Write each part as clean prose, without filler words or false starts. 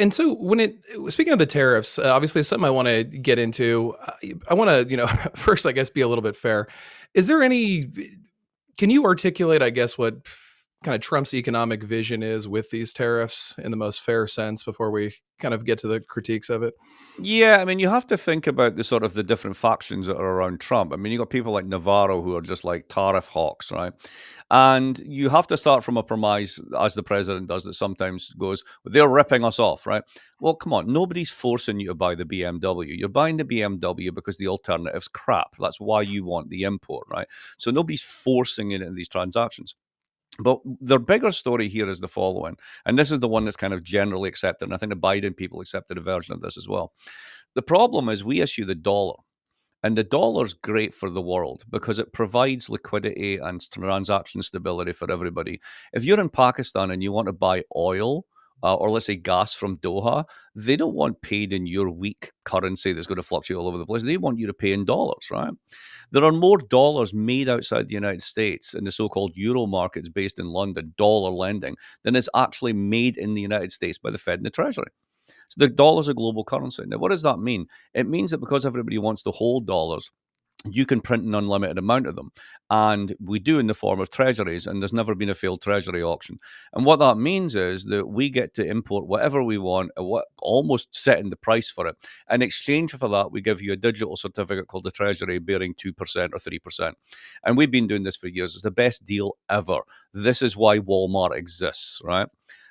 And so speaking of the tariffs, obviously it's something I want to get into. I want to, first, I guess, be a little bit fair. Is there can you articulate, I guess, what kind of Trump's economic vision is with these tariffs in the most fair sense before we kind of get to the critiques of it? Yeah, I mean, you have to think about the sort of the different factions that are around Trump. I mean, you got people like Navarro who are just like tariff hawks, right? And you have to start from a premise, as the president does, that sometimes goes, they're ripping us off, right? Well, come on, nobody's forcing you to buy the BMW. You're buying the BMW because the alternative's crap. That's why you want the import, right? So nobody's forcing it in these transactions. But their bigger story here is the following, and this is the one that's kind of generally accepted, and I think the Biden people accepted a version of this as well. The problem is we issue the dollar, and the dollar's great for the world because it provides liquidity and transaction stability for everybody. If you're in Pakistan and you want to buy oil, or let's say gas from Doha, they don't want paid in your weak currency that's going to fluctuate all over the place. They want you to pay in dollars, right? There are more dollars made outside the United States in the so-called euro markets based in London, dollar lending, than is actually made in the United States by the Fed and the Treasury. So the dollar's a global currency. Now, what does that mean? It means that because everybody wants to hold dollars, you can print an unlimited amount of them. And we do in the form of treasuries, and there's never been a failed treasury auction. And what that means is that we get to import whatever we want, what almost setting the price for it. In exchange for that, we give you a digital certificate called the treasury bearing 2% or 3%. And we've been doing this for years. It's the best deal ever. This is why Walmart exists, right?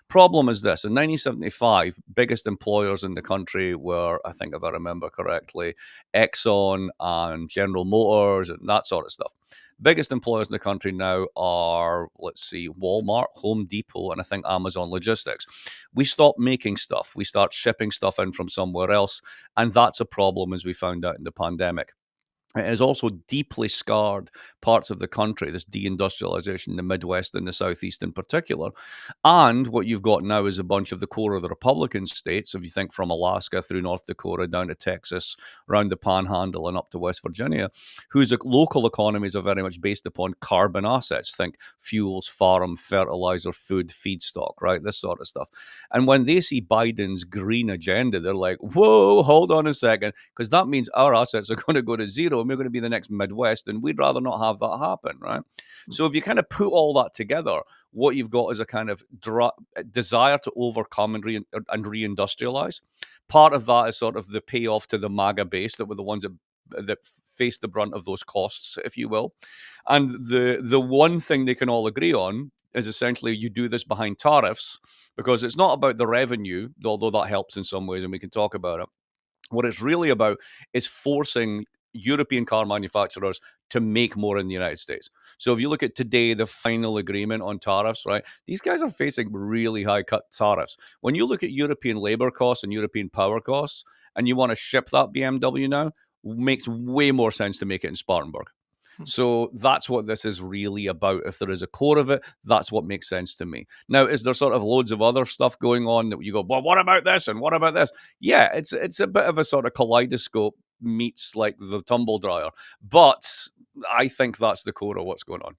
Problem is this: in 1975, biggest employers in the country were, I think if I remember correctly, Exxon and General Motors and that sort of stuff. Biggest employers in the country now are, let's see, Walmart, Home Depot, and I think Amazon Logistics. We stop making stuff. We start shipping stuff in from somewhere else. And that's a problem, as we found out in the pandemic. It has also deeply scarred parts of the country, this deindustrialization in the Midwest and the Southeast in particular. And what you've got now is a bunch of the core of the Republican states, if you think from Alaska through North Dakota down to Texas, around the Panhandle and up to West Virginia, whose local economies are very much based upon carbon assets. Think fuels, farm, fertilizer, food, feedstock, right? This sort of stuff. And when they see Biden's green agenda, they're like, whoa, hold on a second, because that means our assets are going to go to zero and we're going to be the next Midwest, and we'd rather not have that happen, right? So if you kind of put all that together, what you've got is a kind of desire to overcome and reindustrialize. Part of that is sort of the payoff to the MAGA base that were the ones that faced the brunt of those costs, if you will. And the one thing they can all agree on is essentially you do this behind tariffs because it's not about the revenue, although that helps in some ways, and we can talk about it. What it's really about is forcing European car manufacturers to make more in the United States. So if you look at today, the final agreement on tariffs, right? These guys are facing really high cut tariffs. When you look at European labor costs and European power costs, and you want to ship that BMW now, makes way more sense to make it in Spartanburg. So that's what this is really about. If there is a core of it, that's what makes sense to me. Now, is there sort of loads of other stuff going on that you go, well, what about this and what about this? Yeah, it's a bit of a sort of kaleidoscope meets like the tumble dryer, but I think that's the core of what's going on.